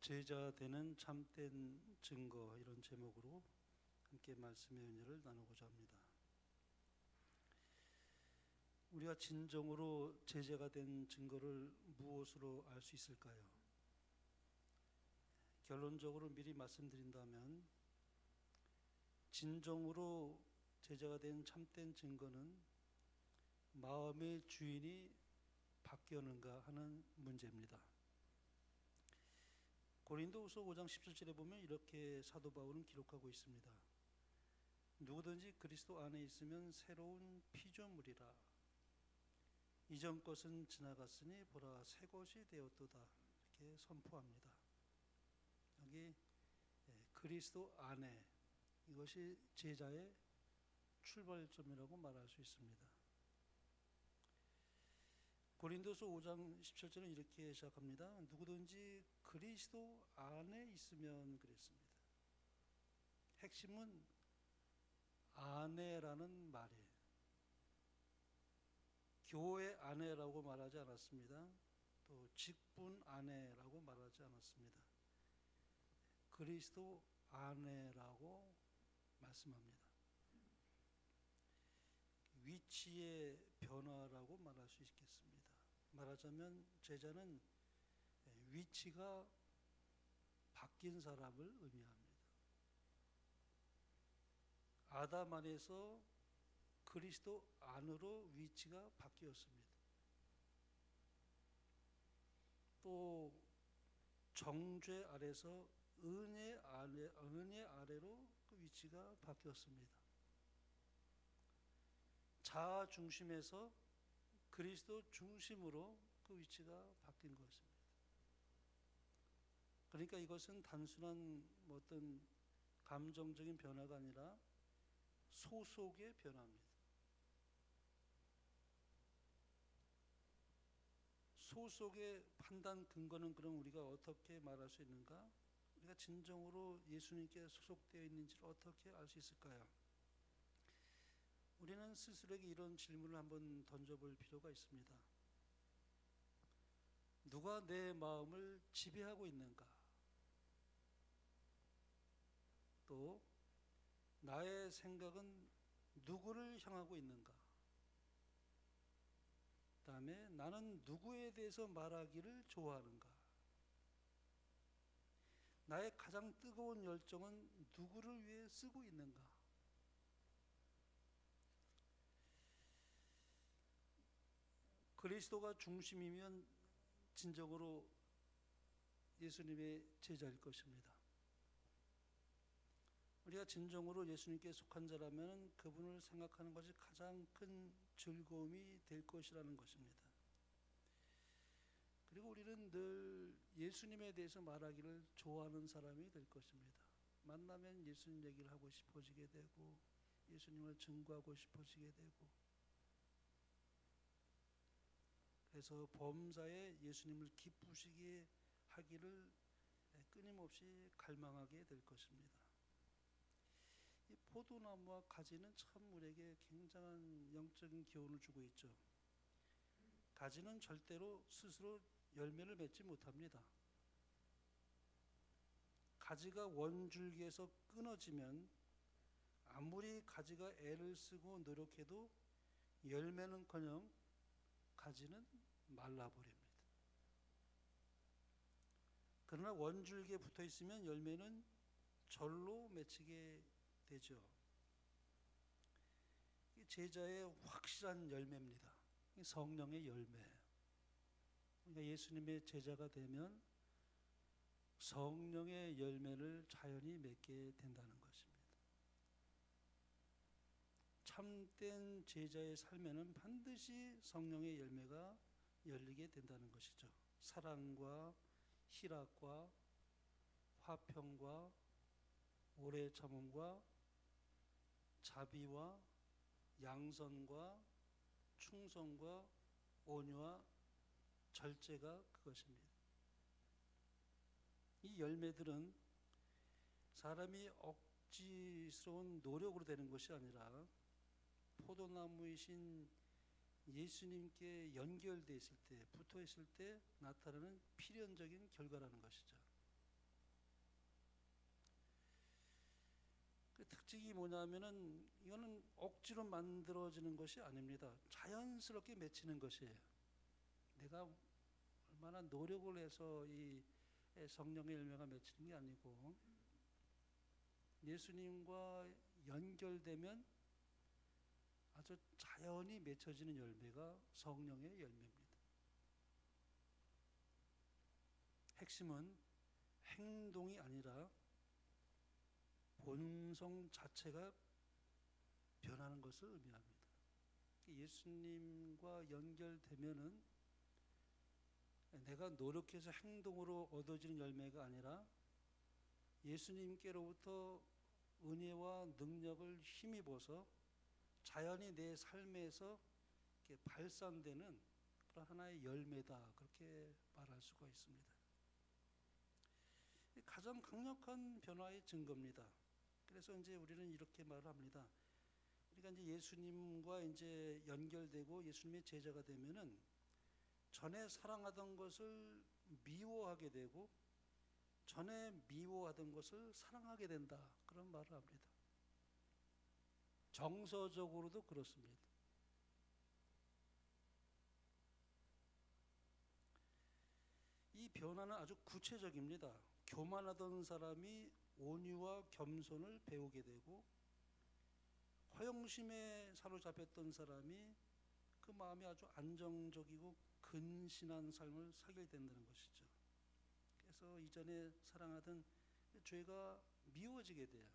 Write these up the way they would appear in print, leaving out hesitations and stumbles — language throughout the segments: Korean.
제자 되는 참된 증거, 이런 제목으로 함께 말씀의 은혜를 나누고자 합니다. 우리가 진정으로 제자가 된 증거를 무엇으로 알 수 있을까요? 결론적으로 미리 말씀드린다면, 진정으로 제자가 된 참된 증거는 마음의 주인이 바뀌었는가 하는 문제입니다. 고린도후서 5장 17절에 보면 이렇게 사도 바울은 기록하고 있습니다. 누구든지 그리스도 안에 있으면 새로운 피조물이라. 이전 것은 지나갔으니 보라 새 것이 되었도다. 이렇게 선포합니다. 여기 그리스도 안에, 이것이 제자의 출발점이라고 말할 수 있습니다. 고린도서 5장 17절은 이렇게 시작합니다. 누구든지 그리스도 안에 있으면 그랬습니다. 핵심은 안에라는 말이에요. 교회 안에라고 말하지 않았습니다. 또 직분 안에라고 말하지 않았습니다. 그리스도 안에라고 말씀합니다. 위치의 변화라고 말할 수 있겠습니다. 말하자면 제자는 위치가 바뀐 사람을 의미합니다. 아담 안에서 그리스도 안으로 위치가 바뀌었습니다. 또 정죄 아래서 은혜 아래로 그 위치가 바뀌었습니다. 자아 중심에서 그리스도 중심으로 그 위치가 바뀐 것입니다. 그러니까 이것은 단순한 어떤 감정적인 변화가 아니라 소속의 변화입니다. 소속의 판단 근거는 그럼 우리가 어떻게 말할 수 있는가? 우리가 진정으로 예수님께 소속되어 있는지를 어떻게 알 수 있을까요? 우리는 스스로에게 이런 질문을 한번 던져볼 필요가 있습니다. 누가 내 마음을 지배하고 있는가? 또 나의 생각은 누구를 향하고 있는가? 그 다음에 나는 누구에 대해서 말하기를 좋아하는가? 나의 가장 뜨거운 열정은 누구를 위해 쓰고 있는가? 그리스도가 중심이면 진정으로 예수님의 제자일 것입니다. 우리가 진정으로 예수님께 속한 자라면 그분을 생각하는 것이 가장 큰 즐거움이 될 것이라는 것입니다. 그리고 우리는 늘 예수님에 대해서 말하기를 좋아하는 사람이 될 것입니다. 만나면 예수님 얘기를 하고 싶어지게 되고 예수님을 증거하고 싶어지게 되고, 그래서 범사에 예수님을 기쁘시게 하기를 끊임없이 갈망하게 될 것입니다. 이 포도나무와 가지는 참 우리에게 굉장한 영적인 교훈을 주고 있죠. 가지는 절대로 스스로 열매를 맺지 못합니다. 가지가 원줄기에서 끊어지면 아무리 가지가 애를 쓰고 노력해도 열매는커녕 가지는 말라버립니다. 그러나 원줄기에 붙어 있으면 열매는 절로 맺히게 되죠. 제자의 확실한 열매입니다. 성령의 열매. 그러니까 예수님의 제자가 되면 성령의 열매를 자연히 맺게 된다는 것입니다. 참된 제자의 삶에는 반드시 성령의 열매가 열리게 된다는 것이죠. 사랑과 희락과 화평과 오래 참음과 자비와 양선과 충성과 온유와 절제가 그것입니다. 이 열매들은 사람이 억지스러운 노력으로 되는 것이 아니라 포도나무이신 예수님께 연결되어 있을 때, 붙어 있을 때 나타나는 필연적인 결과라는 것이죠. 특징이 뭐냐면은 이거는 억지로 만들어지는 것이 아닙니다. 자연스럽게 맺히는 것이에요. 내가 얼마나 노력을 해서 이 성령의 열매가 맺히는 게 아니고 예수님과 연결되면 아주 자연히 맺혀지는 열매가 성령의 열매입니다. 핵심은 행동이 아니라 본성 자체가 변하는 것을 의미합니다. 예수님과 연결되면은 내가 노력해서 행동으로 얻어지는 열매가 아니라 예수님께로부터 은혜와 능력을 힘입어서 자연히 내 삶에서 이렇게 발산되는 그런 하나의 열매다, 그렇게 말할 수가 있습니다. 가장 강력한 변화의 증거입니다. 그래서 이제 우리는 이렇게 말을 합니다. 우리가 이제 예수님과 이제 연결되고 예수님의 제자가 되면은 전에 사랑하던 것을 미워하게 되고 전에 미워하던 것을 사랑하게 된다, 그런 말을 합니다. 정서적으로도 그렇습니다. 이 변화는 아주 구체적입니다. 교만하던 사람이 온유와 겸손을 배우게 되고 허영심에 사로잡혔던 사람이 그 마음이 아주 안정적이고 근신한 삶을 살게 된다는 것이죠. 그래서 이전에 사랑하던 죄가 미워지게 돼요.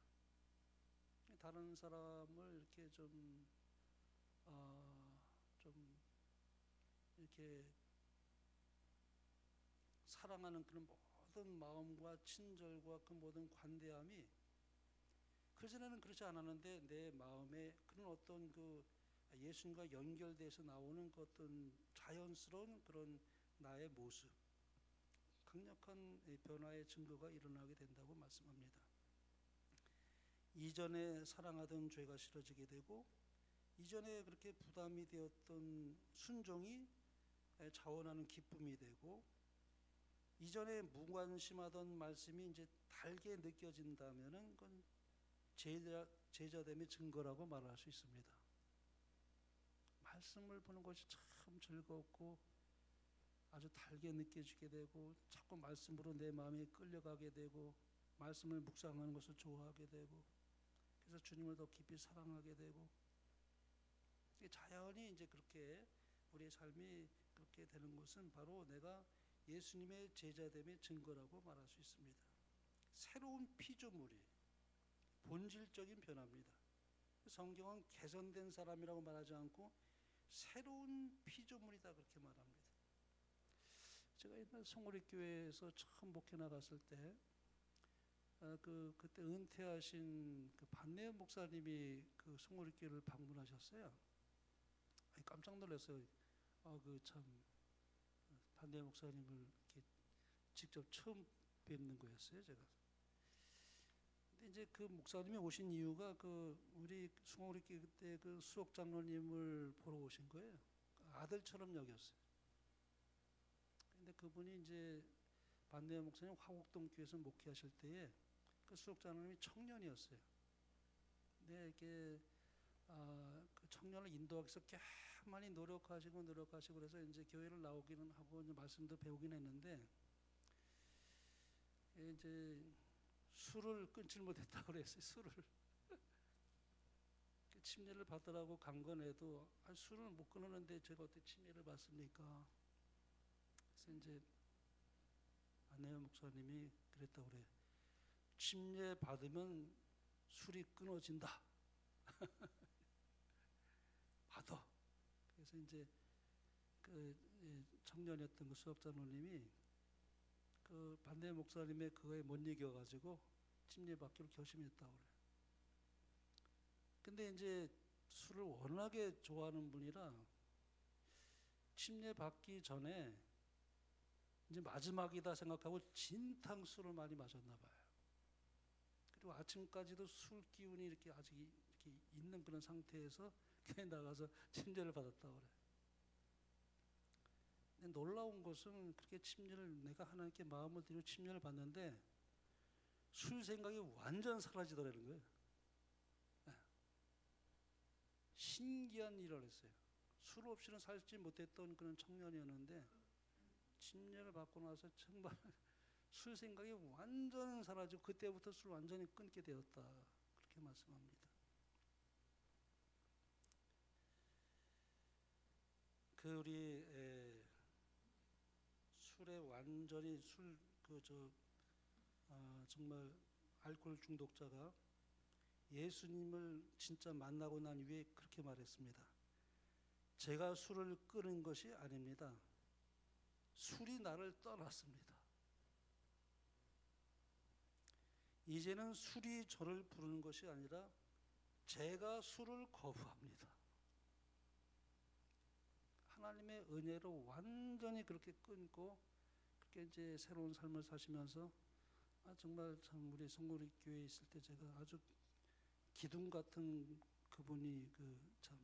다른 사람을 이렇게 좀 이렇게 사랑하는 그런 모든 마음과 친절과 그 모든 관대함이 그전에는 그렇지 않았는데 내 마음에 그런 어떤 그 예수님과 연결돼서 나오는 그 어떤 자연스러운 그런 나의 모습, 강력한 변화의 증거가 일어나게 된다고 말씀합니다. 이전에 사랑하던 죄가 싫어지게 되고 이전에 그렇게 부담이 되었던 순종이 자원하는 기쁨이 되고 이전에 무관심하던 말씀이 이제 달게 느껴진다면은 그건 제자됨의 증거라고 말할 수 있습니다. 말씀을 보는 것이 참 즐겁고 아주 달게 느껴지게 되고 자꾸 말씀으로 내 마음이 끌려가게 되고 말씀을 묵상하는 것을 좋아하게 되고 그래서 주님을 더 깊이 사랑하게 되고 자연히 이제 그렇게 우리의 삶이 그렇게 되는 것은 바로 내가 예수님의 제자됨의 증거라고 말할 수 있습니다. 새로운 피조물이 본질적인 변화입니다. 성경은 개선된 사람이라고 말하지 않고 새로운 피조물이다, 그렇게 말합니다. 제가 옛날 송오리교회에서 처음 목회 나갔을 때 그때 은퇴하신 그 반내연 목사님이 그 송오리교회를 방문하셨어요. 깜짝 놀랐어요. 참 반내연 목사님을 이렇게 직접 처음 뵙는 거였어요, 제가. 근데 이제 그 목사님이 오신 이유가 그 우리 송오리교회 그때 그 수옥 장로님을 보러 오신 거예요. 아들처럼 여겼어요. 근데 그분이 이제 반내연 목사님 화곡동 교회에서 목회하실 때에 그 수옥 장로님이 청년이었어요. 근데 이렇게 그 청년을 인도하기 위해서 많이 노력하시고 그래서 이제 교회를 나오기는 하고 이제 말씀도 배우긴 했는데 이제 술을 끊질 못했다고 그랬어요. 술을 침례를 받으라고 간 건 해도 술을 못 끊었는데 제가 어떻게 침례를 받습니까? 그래서 이제 안내연 목사님이 그랬다고 그래요. 침례 받으면 술이 끊어진다. 받아. 그래서 이제 그 청년이었던 그 수업자노님이 그 반대 목사님의 그거에 못 이겨가지고 침례 받기로 결심했다고 그래요. 근데 이제 술을 워낙에 좋아하는 분이라 침례 받기 전에 이제 마지막이다 생각하고 진탕술을 많이 마셨나 봐요. 그리고 아침까지도 술 기운이 이렇게 아직 이렇게 있는 그런 상태에서 교회 나가서 침례를 받았다고 그래요. 근데 놀라운 것은 그렇게 침례를 내가 하나님께 마음을 들이고 침례를 받는데 술 생각이 완전 사라지더라는 거예요. 신기한 일을 했어요. 술 없이는 살지 못했던 그런 청년이었는데 진료를 받고 나서 정말 술 생각이 완전 사라지고 그때부터 술 완전히 끊게 되었다. 그렇게 말씀합니다. 그 우리 술에 완전히 정말 알코올 중독자가 예수님을 진짜 만나고 난 이후에 그렇게 말했습니다. 제가 술을 끊은 것이 아닙니다. 술이 나를 떠났습니다. 이제는 술이 저를 부르는 것이 아니라 제가 술을 거부합니다. 하나님의 은혜로 완전히 그렇게 끊고 그렇게 이제 새로운 삶을 사시면서 정말 참 우리 성모리 교회에 있을 때 제가 아주 기둥 같은 그분이 참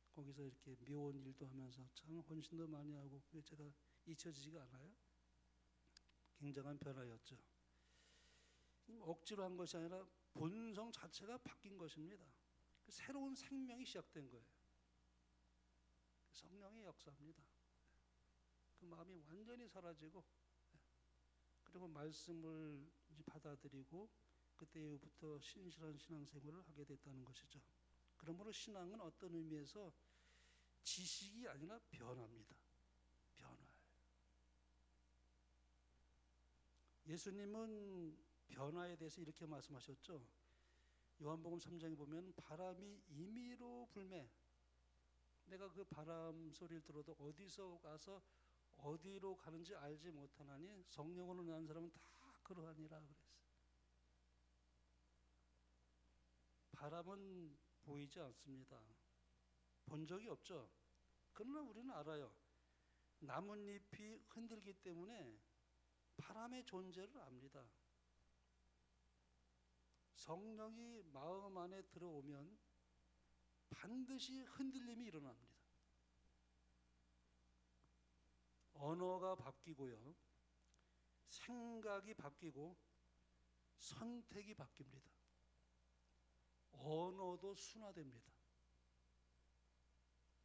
거기서 이렇게 묘한 일도 하면서 참 헌신도 많이 하고 제가 잊혀지지가 않아요. 굉장한 변화였죠. 억지로 한 것이 아니라 본성 자체가 바뀐 것입니다. 새로운 생명이 시작된 거예요. 성령의 역사입니다. 그 마음이 완전히 사라지고 그리고 말씀을 이제 받아들이고 그때부터 신실한 신앙생활을 하게 됐다는 것이죠. 그러므로 신앙은 어떤 의미에서 지식이 아니라 변화입니다. 변화. 예수님은 변화에 대해서 이렇게 말씀하셨죠. 요한복음 3장에 보면 바람이 임의로 불매 내가 그 바람 소리를 들어도 어디서 가서 어디로 가는지 알지 못하나니 성령으로 난 사람은 다 그러하니라 그랬어요. 바람은 보이지 않습니다. 본 적이 없죠. 그러나 우리는 알아요. 나뭇잎이 흔들기 때문에 바람의 존재를 압니다. 성령이 마음 안에 들어오면 반드시 흔들림이 일어납니다. 언어가 바뀌고요. 생각이 바뀌고 선택이 바뀝니다. 언어도 순화됩니다.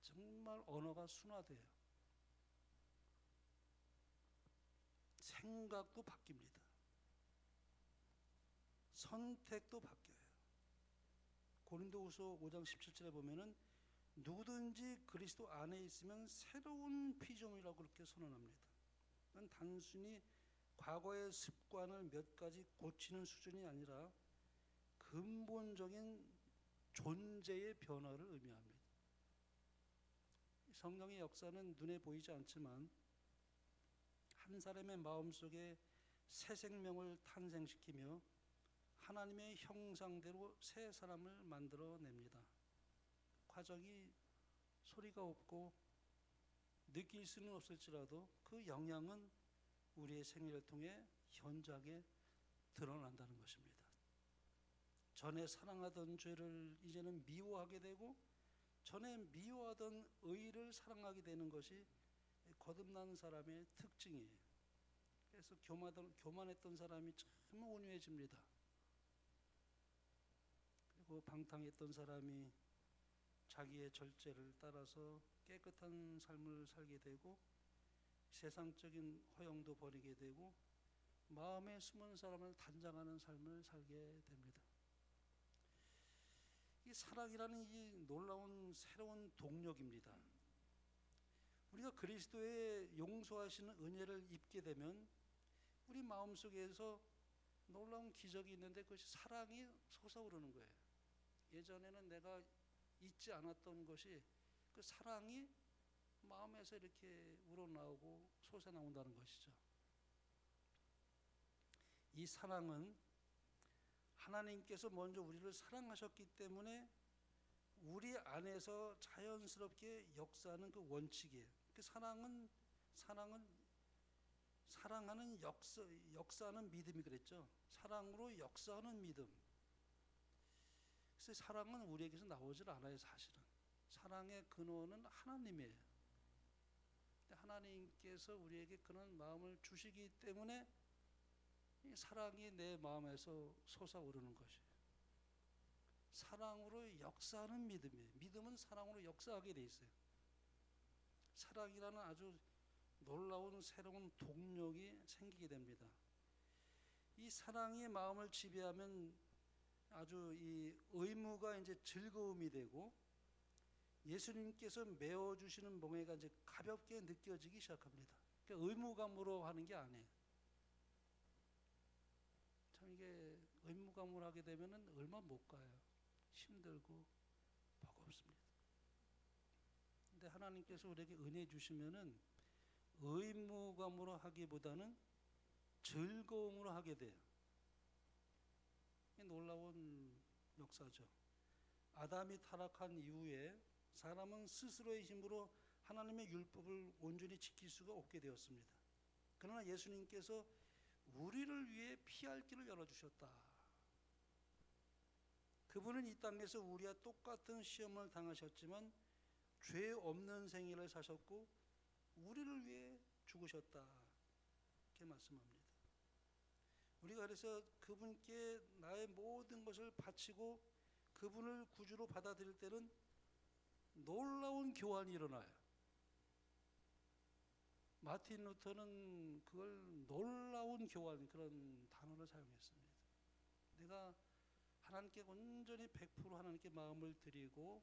정말 언어가 순화돼요. 생각도 바뀝니다. 선택도 바뀌어요. 고린도후서 5장 17절에 보면은 누구든지 그리스도 안에 있으면 새로운 피조물이라고 그렇게 선언합니다. 단순히 과거의 습관을 몇 가지 고치는 수준이 아니라 근본적인 존재의 변화를 의미합니다. 성령의 역사는 눈에 보이지 않지만 한 사람의 마음속에 새 생명을 탄생시키며 하나님의 형상대로 새 사람을 만들어냅니다. 과정이 소리가 없고 느낄 수는 없을지라도 그 영향은 우리의 생애를 통해 현저하게 드러난다는 것입니다. 전에 사랑하던 죄를 이제는 미워하게 되고 전에 미워하던 의를 사랑하게 되는 것이 거듭난 사람의 특징이에요. 그래서 교만했던 사람이 참 온유해집니다. 그리고 방탕했던 사람이 자기의 절제를 따라서 깨끗한 삶을 살게 되고 세상적인 허영도 버리게 되고 마음에 숨은 사람을 단장하는 삶을 살게 됩니다. 이 사랑이라는 이 놀라운 새로운 동력입니다. 우리가 그리스도의 용서하시는 은혜를 입게 되면 우리 마음속에서 놀라운 기적이 있는데 그것이 사랑이 솟아오르는 거예요. 예전에는 내가 잊지 않았던 것이 그 사랑이 마음에서 이렇게 우러나오고 솟아나온다는 것이죠. 이 사랑은 하나님께서 먼저 우리를 사랑하셨기 때문에 우리 안에서 자연스럽게 역사하는 그 원칙이에요. 그 사랑하는 역사하는 믿음이 그랬죠. 사랑으로 역사하는 믿음. 그래서 사랑은 우리에게서 나오질 않아요, 사실은. 사랑의 근원은 하나님이에요. 하나님께서 우리에게 그런 마음을 주시기 때문에 이 사랑이 내 마음에서 솟아오르는 것이에요. 사랑으로 역사하는 믿음이에요. 믿음은 사랑으로 역사하게 돼 있어요. 사랑이라는 아주 놀라운 새로운 동력이 생기게 됩니다. 이 사랑이 마음을 지배하면 아주 이 의무가 이제 즐거움이 되고 예수님께서 메워주시는 멍에가 이제 가볍게 느껴지기 시작합니다. 그러니까 의무감으로 하는 게 아니에요. 참 이게 의무감으로 하게 되면은 얼마 못 가요. 힘들고 버겁습니다. 근데 하나님께서 우리에게 은혜 주시면은 의무감으로 하기보다는 즐거움으로 하게 돼요. 놀라운 역사죠. 아담이 타락한 이후에 사람은 스스로의 힘으로 하나님의 율법을 온전히 지킬 수가 없게 되었습니다. 그러나 예수님께서 우리를 위해 피할 길을 열어주셨다. 그분은 이 땅에서 우리와 똑같은 시험을 당하셨지만 죄 없는 생애를 사셨고 우리를 위해 죽으셨다. 이렇게 말씀합니다. 우리가 그래서 그분께 나의 모든 것을 바치고 그분을 구주로 받아들일 때는 놀라운 교환이 일어나요. 마틴 루터는 그걸 놀라운 교환 그런 단어를 사용했습니다. 내가 하나님께 온전히 100% 하나님께 마음을 드리고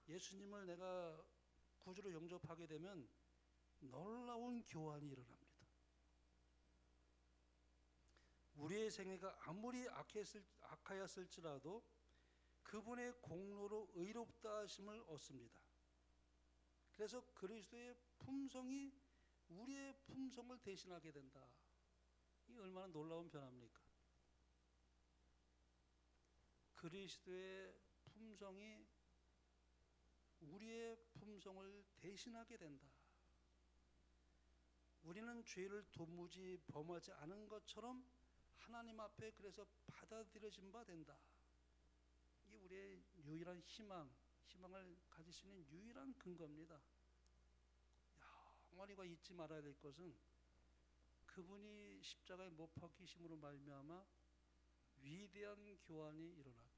예수님을 내가 구주로 영접하게 되면 놀라운 교환이 일어납니다. 우리의 생애가 아무리 악하였을지라도 그분의 공로로 의롭다 하심을 얻습니다. 그래서 그리스도의 품성이 우리의 품성을 대신하게 된다. 이게 얼마나 놀라운 변화입니까? 그리스도의 품성이 우리의 품성을 대신하게 된다. 우리는 죄를 도무지 범하지 않은 것처럼 하나님 앞에 그래서 받아들여진 바 된다. 이게 우리의 유일한 희망을 가질 수 있는 유일한 근거입니다. 영원히가 잊지 말아야 될 것은 그분이 십자가에 못 박히심으로 말미암아 위대한 교환이 일어났다.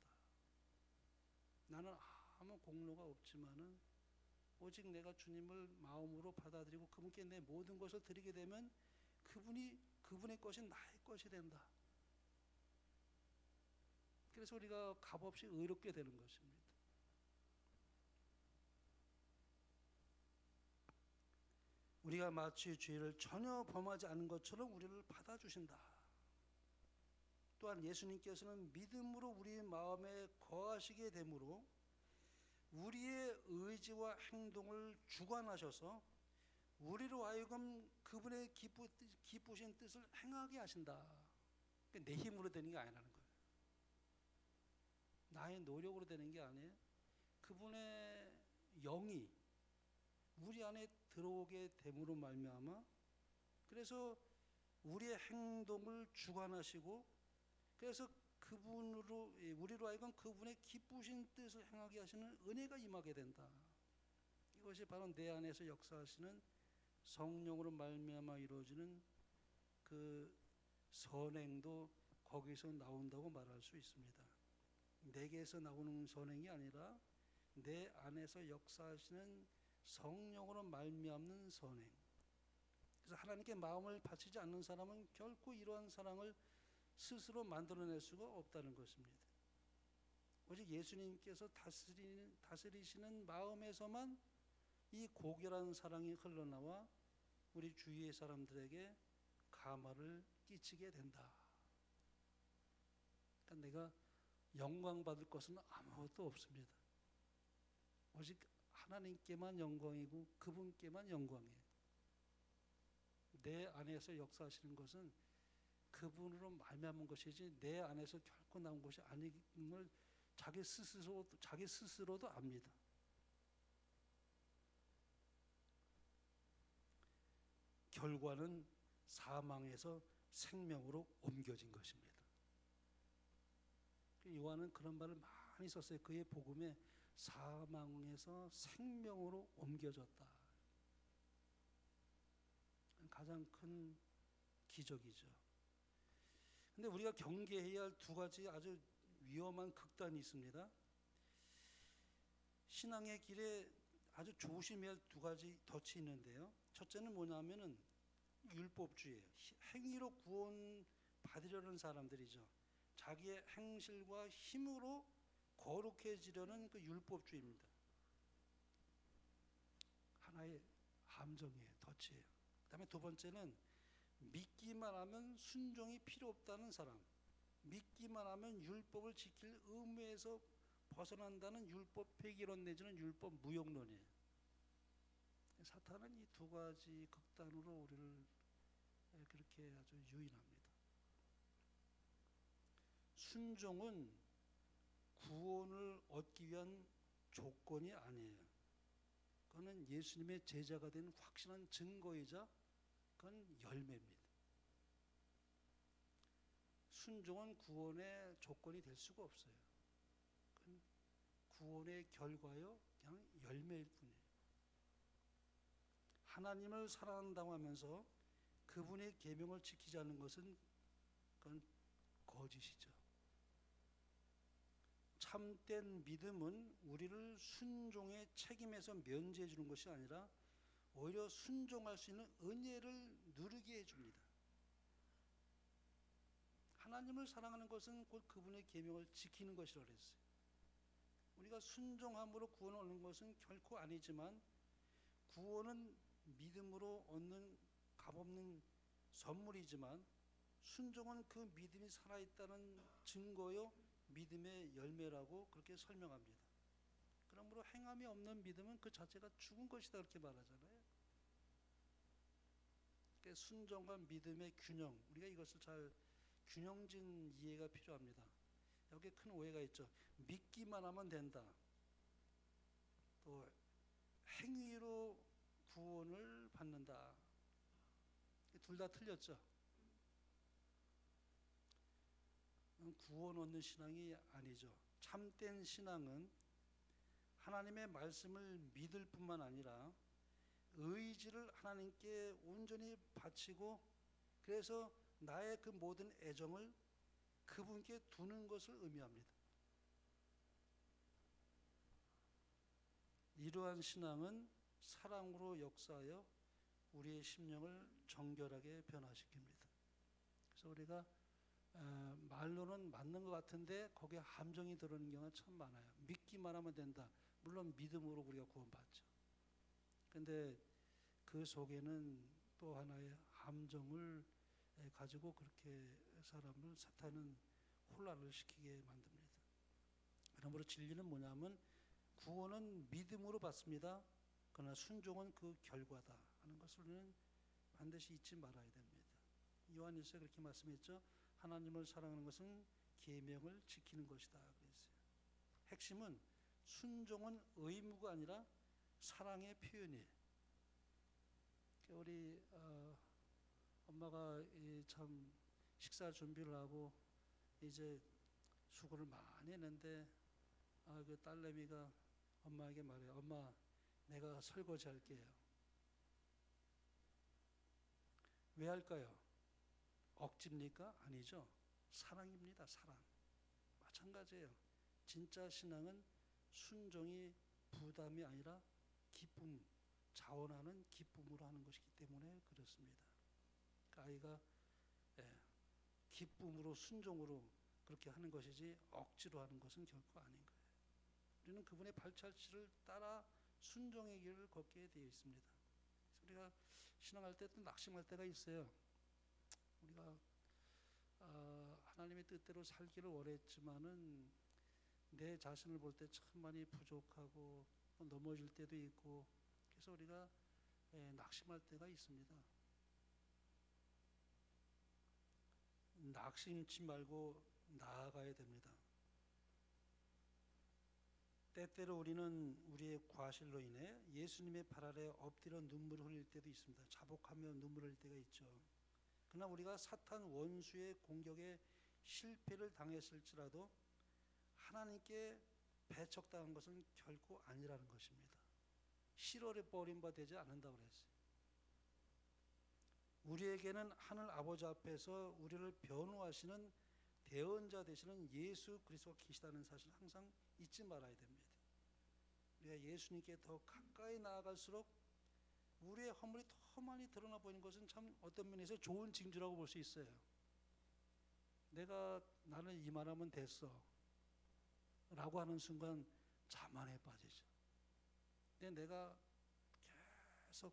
나는 아무 공로가 없지만은 오직 내가 주님을 마음으로 받아들이고 그분께 내 모든 것을 드리게 되면 그분의 것이 나의 것이 된다. 그래서 우리가 값없이 의롭게 되는 것입니다. 우리가 마치 죄를 전혀 범하지 않은 것처럼 우리를 받아주신다. 또한 예수님께서는 믿음으로 우리 마음에 거하시게 되므로 우리의 의지와 행동을 주관하셔서 우리로 하여금 그분의 기쁘신 뜻을 행하게 하신다. 그러니까 내 힘으로 되는 게 아니라는 거예요. 나의 노력으로 되는 게 아니에요. 그분의 영이 우리 안에 들어오게 됨으로 말미암아 그래서 우리의 행동을 주관하시고 그래서 그분으로 우리로 하여금 그분의 기쁘신 뜻을 행하게 하시는 은혜가 임하게 된다. 이것이 바로 내 안에서 역사하시는 성령으로 말미암아 이루어지는 그 선행도 거기서 나온다고 말할 수 있습니다. 내게서 나오는 선행이 아니라 내 안에서 역사하시는 성령으로 말미암는 선행. 그래서 하나님께 마음을 바치지 않는 사람은 결코 이러한 사랑을 스스로 만들어낼 수가 없다는 것입니다. 오직 예수님께서 다스리시는 마음에서만 이 고결한 사랑이 흘러나와 우리 주위의 사람들에게 감화를 끼치게 된다. 그러니까 내가 영광 받을 것은 아무것도 없습니다. 오직 하나님께만 영광이고 그분께만 영광이에요. 내 안에서 역사하시는 것은 그분으로 말미암은 것이지 내 안에서 결코 나온 것이 아님을 자기 스스로도 압니다. 결과는 사망에서 생명으로 옮겨진 것입니다. 요한은 그런 말을 많이 썼어요. 그의 복음에 사망에서 생명으로 옮겨졌다. 가장 큰 기적이죠. 근데 우리가 경계해야 할 두 가지 아주 위험한 극단이 있습니다. 신앙의 길에 아주 조심해야 할 두 가지 덫이 있는데요. 첫째는 뭐냐면은 율법주의예요. 행위로 구원 받으려는 사람들이죠. 자기의 행실과 힘으로 거룩해지려는 그 율법주의입니다. 하나의 함정이에요. 덫이에요. 그다음에 두 번째는 믿기만 하면 순종이 필요 없다는 사람. 믿기만 하면 율법을 지킬 의무에서 벗어난다는 율법 폐기론 내지는 율법 무용론이에요. 사탄은 이 두 가지 극단으로 우리를 그렇게 아주 유인합니다. 순종은 구원을 얻기 위한 조건이 아니에요. 그거는 예수님의 제자가 된 확실한 증거이자 그건 열매입니다. 순종은 구원의 조건이 될 수가 없어요. 그건 구원의 결과요, 그냥 열매일 뿐이에요. 하나님을 사랑한다고 하면서 그분의 계명을 지키지 않는 것은 그건 거짓이죠. 참된 믿음은 우리를 순종의 책임에서 면제해 주는 것이 아니라 오히려 순종할 수 있는 은혜를 누리게 해줍니다. 하나님을 사랑하는 것은 곧 그분의 계명을 지키는 것이라고 했어요. 우리가 순종함으로 구원을 얻는 것은 결코 아니지만 구원은 믿음으로 얻는 값없는 선물이지만 순종은 그 믿음이 살아있다는 증거요 믿음의 열매라고 그렇게 설명합니다. 그러므로 행함이 없는 믿음은 그 자체가 죽은 것이다 그렇게 말하잖아요. 그러니까 순종과 믿음의 균형, 우리가 이것을 잘 균형진 이해가 필요합니다. 여기에 큰 오해가 있죠. 믿기만 하면 된다. 또 행위로 구원을 받는다. 둘 다 틀렸죠. 구원 얻는 신앙이 아니죠. 참된 신앙은 하나님의 말씀을 믿을 뿐만 아니라 의지를 하나님께 온전히 바치고 그래서 나의 그 모든 애정을 그분께 두는 것을 의미합니다. 이러한 신앙은 사랑으로 역사하여 우리의 심령을 정결하게 변화시킵니다. 그래서 우리가 말로는 맞는 것 같은데 거기에 함정이 들어오는 경우가 참 많아요. 믿기만 하면 된다. 물론 믿음으로 우리가 구원받죠. 그런데 그 속에는 또 하나의 함정을 가지고 그렇게 사람을 사탄은 혼란을 시키게 만듭니다. 그러므로 진리는 뭐냐면 구원은 믿음으로 받습니다. 그러나 순종은 그 결과다 하는 것을 우리는 반드시 잊지 말아야 됩니다. 요한일서에 그렇게 말씀했죠. 하나님을 사랑하는 것은 계명을 지키는 것이다 그랬어요. 핵심은 순종은 의무가 아니라 사랑의 표현이에요. 우리 엄마가 참 식사 준비를 하고 이제 수고를 많이 했는데 그 딸내미가 엄마에게 말해요. 엄마, 내가 설거지 할게요. 왜 할까요? 억지입니까? 아니죠. 사랑입니다. 사랑. 마찬가지예요. 진짜 신앙은 순종이 부담이 아니라 기쁨, 자원하는 기쁨으로 하는 것이기 때문에 그렇습니다. 그 아이가 기쁨으로 순종으로 그렇게 하는 것이지 억지로 하는 것은 결코 아닌 거예요. 우리는 그분의 발자취를 따라 순종의 길을 걷게 되어 있습니다. 그래서 우리가 신앙할 때 또 낙심할 때가 있어요. 우리가 하나님의 뜻대로 살기를 원했지만은 내 자신을 볼 때 참 많이 부족하고 넘어질 때도 있고 그래서 우리가 낙심할 때가 있습니다. 낙심치 말고 나아가야 됩니다. 때때로 우리는 우리의 과실로 인해 예수님의 발 아래 엎드려 눈물을 흘릴 때도 있습니다. 자복하며 눈물을 흘릴 때가 있죠. 그러나 우리가 사탄 원수의 공격에 실패를 당했을지라도 하나님께 배척당한 것은 결코 아니라는 것입니다. 실어를 버린 바 되지 않는다고 그랬어요. 우리에게는 하늘 아버지 앞에서 우리를 변호하시는 대언자 되시는 예수 그리스도가 계시다는 사실 항상 잊지 말아야 됩니다. 우리가 예수님께 더 가까이 나아갈수록 우리의 허물이 더 많이 드러나 보이는 것은 참 어떤 면에서 좋은 징조라고 볼 수 있어요. 내가 나는 이만하면 됐어 라고 하는 순간 자만에 빠지죠. 근데 내가 계속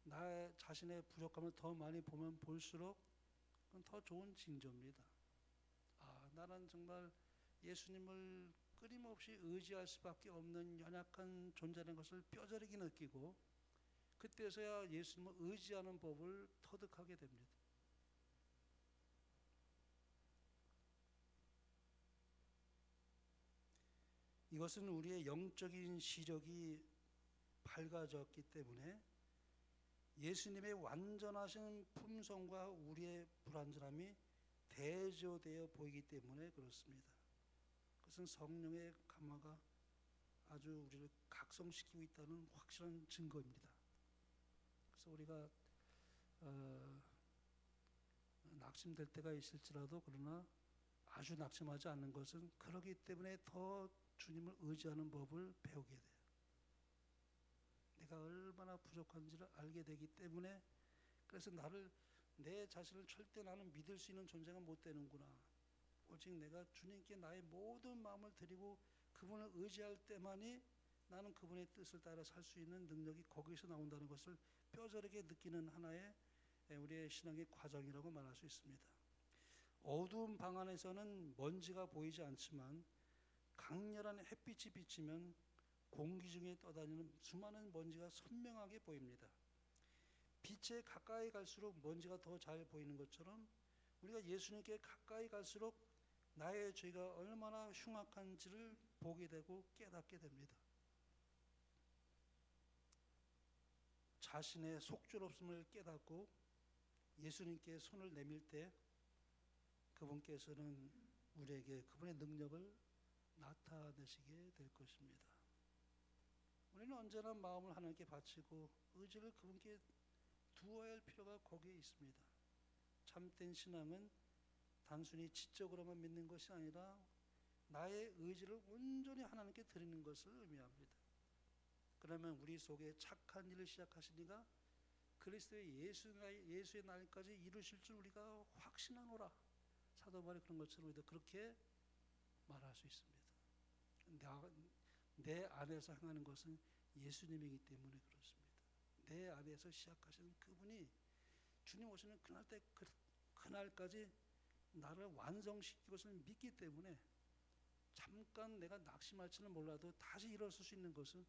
나 자신의 부족함을 더 많이 보면 볼수록 그건 더 좋은 징조입니다. 아, 나는 정말 예수님을 끊임없이 의지할 수밖에 없는 연약한 존재라는 것을 뼈저리게 느끼고 그때서야 예수님을 의지하는 법을 터득하게 됩니다. 이것은 우리의 영적인 시력이 밝아졌기 때문에 예수님의 완전하신 품성과 우리의 불완전함이 대조되어 보이기 때문에 그렇습니다. 그것은 성령의 감화가 아주 우리를 각성시키고 있다는 확실한 증거입니다. 그래서 우리가 낙심될 때가 있을지라도 그러나 아주 낙심하지 않는 것은 그러기 때문에 더 주님을 의지하는 법을 배우게 돼요. 내가 얼마나 부족한지를 알게 되기 때문에 그래서 내 자신을 절대 나는 믿을 수 있는 존재가 못 되는구나. 오직 내가 주님께 나의 모든 마음을 드리고 그분을 의지할 때만이 나는 그분의 뜻을 따라 살 수 있는 능력이 거기서 나온다는 것을 뼈저리게 느끼는 하나의 우리의 신앙의 과정이라고 말할 수 있습니다. 어두운 방 안에서는 먼지가 보이지 않지만 강렬한 햇빛이 비치면 공기 중에 떠다니는 수많은 먼지가 선명하게 보입니다. 빛에 가까이 갈수록 먼지가 더 잘 보이는 것처럼 우리가 예수님께 가까이 갈수록 나의 죄가 얼마나 흉악한지를 보게 되고 깨닫게 됩니다. 자신의 속죄롭음을 깨닫고 예수님께 손을 내밀 때 그분께서는 우리에게 그분의 능력을 나타내시게 될 것입니다. 우리는 언제나 마음을 하나님께 바치고 의지를 그분께 두어야 할 필요가 거기에 있습니다. 참된 신앙은 단순히 지적으로만 믿는 것이 아니라 나의 의지를 온전히 하나님께 드리는 것을 의미합니다. 그러면 우리 속에 착한 일을 시작하신 이가 그리스도의 예수의 날까지 이루실 줄 우리가 확신하노라. 사도 바울이 그런 것처럼 우리도 그렇게 말할 수 있습니다. 내 안에서 행하는 것은 예수님이기 때문에 그렇습니다. 내 안에서 시작하시는 그분이 주님 오시는 그날까지 나를 완성시킬 것을 믿기 때문에 잠깐 내가 낙심할지는 몰라도 다시 일어설 수 있는 것은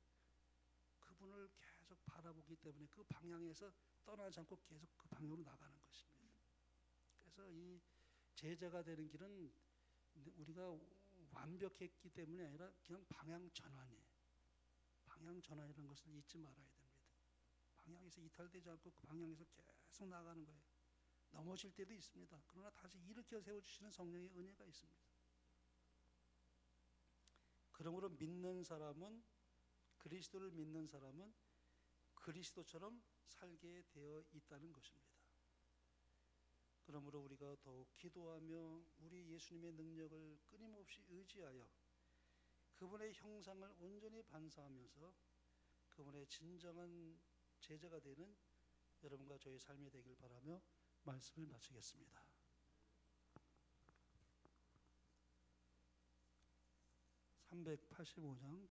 그분을 계속 바라보기 때문에 그 방향에서 떠나지 않고 계속 그 방향으로 나가는 것입니다. 그래서 이 제자가 되는 길은 우리가 완벽했기 때문에 아니라 그냥 방향 전환이에요. 방향 전환이라는 것을 잊지 말아야 됩니다. 방향에서 이탈되지 않고 그 방향에서 계속 나가는 거예요. 넘어질 때도 있습니다. 그러나 다시 일으켜 세워주시는 성령의 은혜가 있습니다. 그러므로 그리스도를 믿는 사람은 그리스도처럼 살게 되어 있다는 것입니다. 그러므로 우리가 더욱 기도하며 우리 예수님의 능력을 끊임없이 의지하여 그분의 형상을 온전히 반사하면서 그분의 진정한 제자가 되는 여러분과 저의 삶이 되길 바라며 말씀을 마치겠습니다. 385장